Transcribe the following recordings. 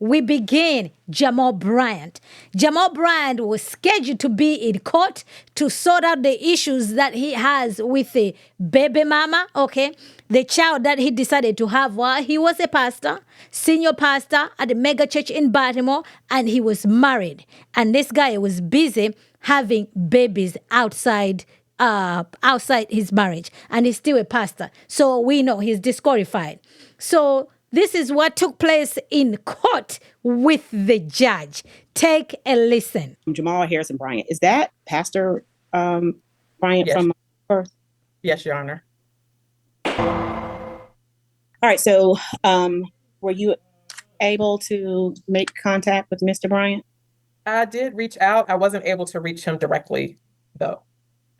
we begin Jamal Bryant. Jamal Bryant was scheduled to be in court to sort out the issues that he has with the baby mama, okay? The child that he decided to have while he was a pastor, senior pastor at the mega church in Baltimore, and he was married. And this guy was busy having babies outside his marriage, and he's still a pastor. So we know he's disqualified. So this is what took place in court with the judge. Take a listen. Jamal Harrison Bryant. Is that Pastor Bryant Yes. from Perth? Yes, Your Honor. All right. So were you able to make contact with Mr. Bryant? I did reach out. I wasn't able to reach him directly, though.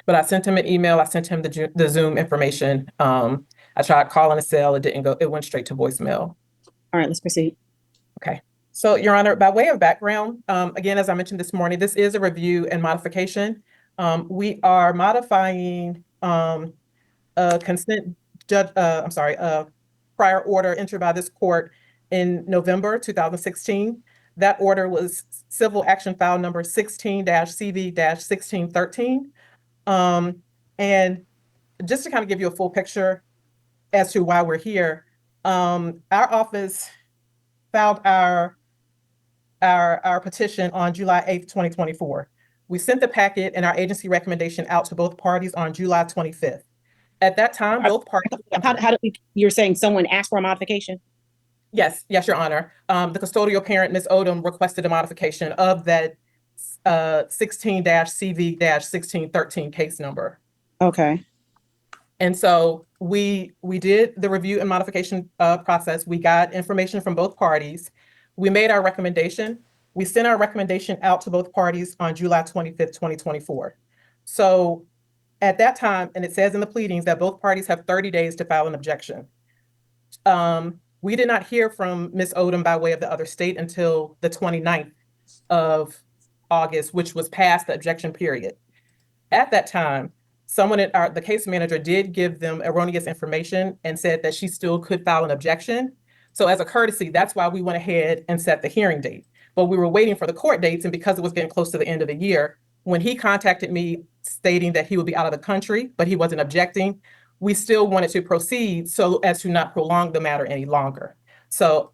But I sent him an email. I sent him the Zoom information. I tried calling his cell. It didn't go. It went straight to voicemail. All right, let's proceed. Okay. So, Your Honor, by way of background, again, as I mentioned this morning, this is a review and modification. We are modifying a prior order entered by this court in November 2016. That order was civil action file number 16-CV-1613. And just to kind of give you a full picture as to why we're here, our office filed our petition on July 8th, 2024. We sent the packet and our agency recommendation out to both parties on July 25th. At that time, both parties. How did you're saying someone asked for a modification? Yes, Your Honor. The custodial parent, Ms. Odom, requested a modification of that 16-CV-1613 case number. Okay. And so we did the review and modification process. We got information from both parties. We made our recommendation. We sent our recommendation out to both parties on July 25th, 2024. So at that time, and it says in the pleadings that both parties have 30 days to file an objection. We did not hear from Ms. Odom by way of the other state until the 29th of August, which was past the objection period. At that time, the case manager did give them erroneous information and said that she still could file an objection. So as a courtesy, that's why we went ahead and set the hearing date. But we were waiting for the court dates, and because it was getting close to the end of the year, when he contacted me stating that he would be out of the country, but he wasn't objecting, we still wanted to proceed so as to not prolong the matter any longer. So,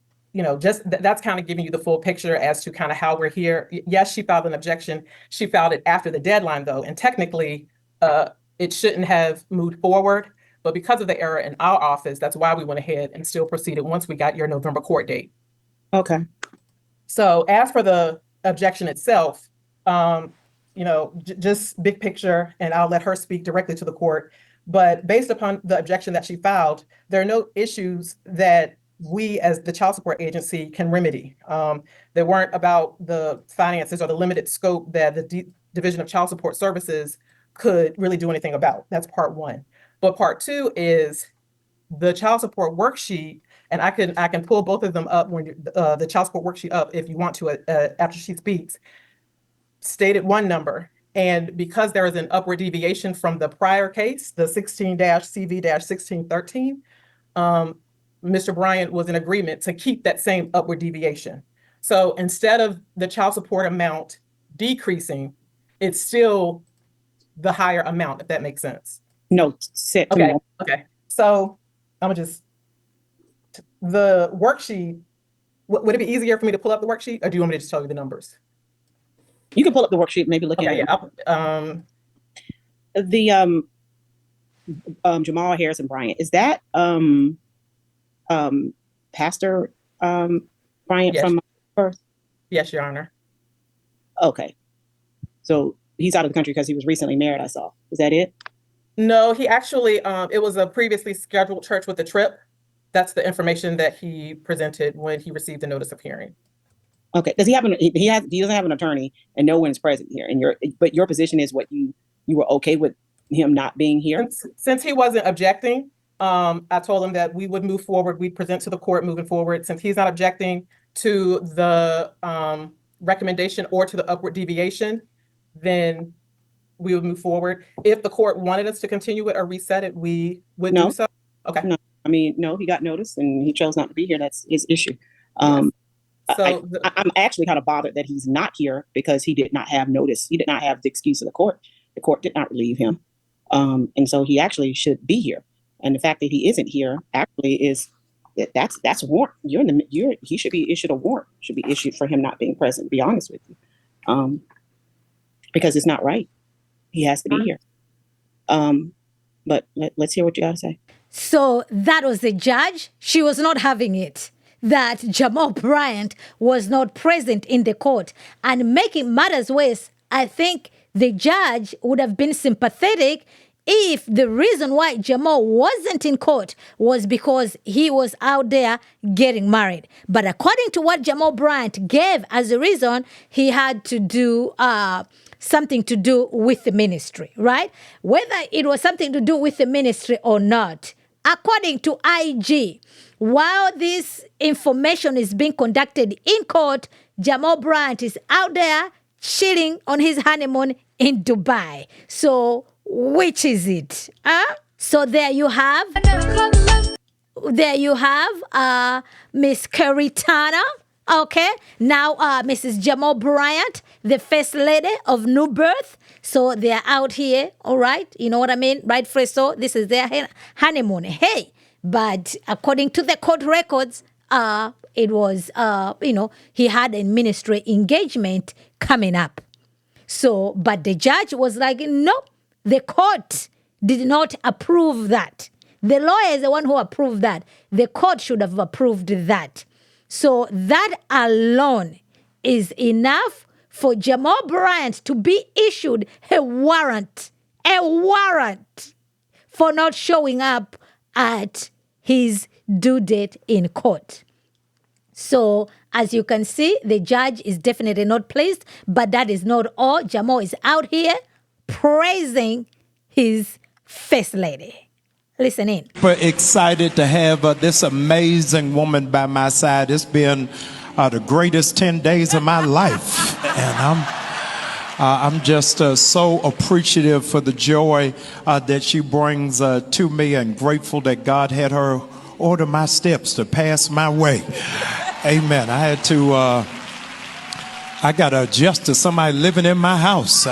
just that's kind of giving you the full picture as to kind of how we're here. Yes, she filed an objection. She filed it after the deadline, though, and technically it shouldn't have moved forward. But because of the error in our office, that's why we went ahead and still proceeded once we got your November court date. Okay. So as for the objection itself, just big picture, and I'll let her speak directly to the court. But based upon the objection that she filed, there are no issues that we as the child support agency can remedy. They weren't about the finances or the limited scope that the Division of Child Support Services could really do anything about. That's part one. But part two is the child support worksheet, and I can pull both of them up when the child support worksheet up if you want to after she speaks, stated one number. And because there is an upward deviation from the prior case, the 16-CV-1613, Mr. Bryant was in agreement to keep that same upward deviation. So instead of the child support amount decreasing, it's still the higher amount, if that makes sense. No, sit. Okay. Okay. So I'm gonna the worksheet. Would it be easier for me to pull up the worksheet, or do you want me to just tell you the numbers? You can pull up the worksheet, maybe look at it. Yeah. Jamal Harrison Bryant, is that Pastor Bryant Yes. from Perth? Yes, Your Honor. Okay. So he's out of the country because he was recently married, I saw. Is that it? No, he actually, it was a previously scheduled church with a trip. That's the information that he presented when he received the notice of hearing. Okay. Does he have he doesn't have an attorney and no one is present here, and your position is what you were okay with him not being here? Since he wasn't objecting, I told him that we would move forward. We'd present to the court moving forward. Since he's not objecting to the recommendation or to the upward deviation, then we would move forward. If the court wanted us to continue it or reset it, we would do so. Okay. No, I mean, no, he got notice and he chose not to be here. That's his issue. Yes. So I'm actually kind of bothered that he's not here because he did not have notice. He did not have the excuse of the court. The court did not relieve him. And so he actually should be here. And the fact that he isn't here actually is that's a warrant. He should be issued a warrant, should be issued for him not being present, to be honest with you. Because it's not right. He has to be here. But let's hear what you got to say. So that was the judge. She was not having it, that Jamal Bryant was not present in the court. And making matters worse, I think the judge would have been sympathetic if the reason why Jamal wasn't in court was because he was out there getting married. But according to what Jamal Bryant gave as a reason, he had to do something to do with the ministry, right? Whether it was something to do with the ministry or not, according to IG, while this information is being conducted in court, Jamal Bryant is out there chilling on his honeymoon in Dubai. So which is it? So there you have Miss Caritana. Okay, now Mrs. Jamal Bryant, the first lady of New Birth. So they're out here, all right? You know what I mean? Right, so this is their honeymoon. Hey, but according to the court records, it was, he had a ministry engagement coming up. So, but the judge was like, no, the court did not approve that. The lawyer is the one who approved that. The court should have approved that. So that alone is enough for Jamal Bryant to be issued a warrant for not showing up at his due date in court. So as you can see, the judge is definitely not pleased, but that is not all. Jamal is out here praising his first lady. Listen in. Super excited to have this amazing woman by my side. It's been the greatest 10 days of my life. And I'm just so appreciative for the joy that she brings to me, and grateful that God had her order my steps to pass my way. Amen. I got to adjust to somebody living in my house.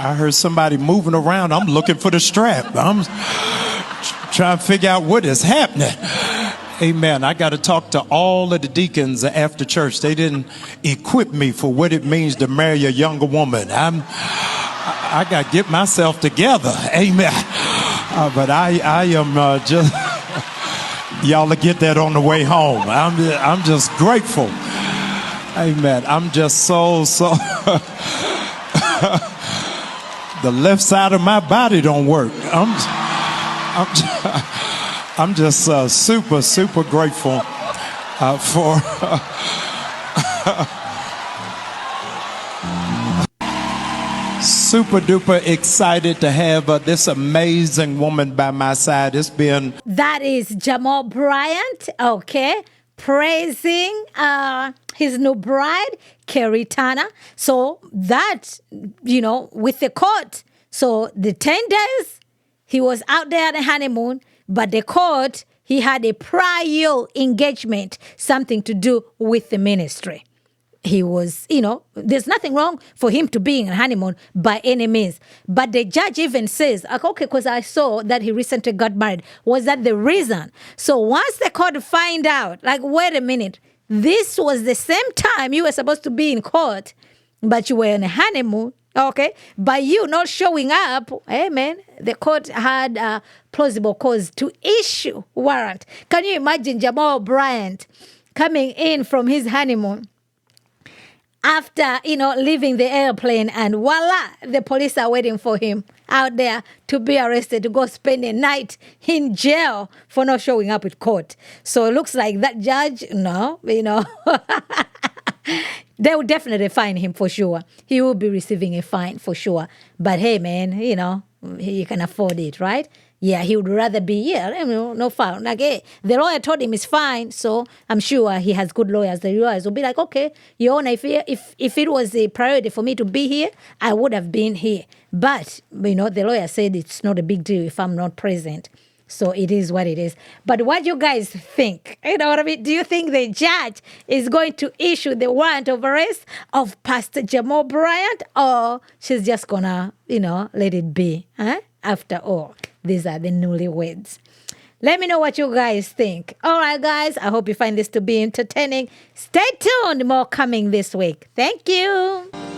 I heard somebody moving around. I'm looking for the strap. I'm trying to figure out what is happening. Amen. I got to talk to all of the deacons after church. They didn't equip me for what it means to marry a younger woman. I got to get myself together. Amen. But I am just, y'all will get that on the way home. I'm just grateful. Amen. I'm just so the left side of my body don't work. I'm just super grateful for super duper excited to have this amazing woman by my side. It's been... That is Jamal Bryant, okay, praising his new bride, Caritana. So that, with the court, so the 10 days, he was out there on the honeymoon, but the court, he had a prior engagement, something to do with the ministry. He was, there's nothing wrong for him to be in a honeymoon by any means. But the judge even says, okay, because I saw that he recently got married. Was that the reason? So once the court find out, like, wait a minute, this was the same time you were supposed to be in court, but you were on a honeymoon, okay? By you not showing up, amen, the court had a plausible cause to issue warrant. Can you imagine Jamal Bryant coming in from his honeymoon after, leaving the airplane, and voila, the police are waiting for him out there to be arrested, to go spend a night in jail for not showing up at court. So it looks like that judge, they will definitely fine him for sure. He will be receiving a fine for sure. But hey, man, he can afford it, right? Yeah, he would rather be here, no fine. Like, hey, the lawyer told him it's fine, so I'm sure he has good lawyers. The lawyers will be like, okay, Your Honor, if it was a priority for me to be here, I would have been here. But, the lawyer said it's not a big deal if I'm not present. So it is what it is. But what you guys think? You know what I mean? Do you think the judge is going to issue the warrant of arrest of Pastor Jamal Bryant, or she's just gonna, let it be? After all, these are the newlyweds. Let me know what you guys think. All right, guys. I hope you find this to be entertaining. Stay tuned. More coming this week. Thank you.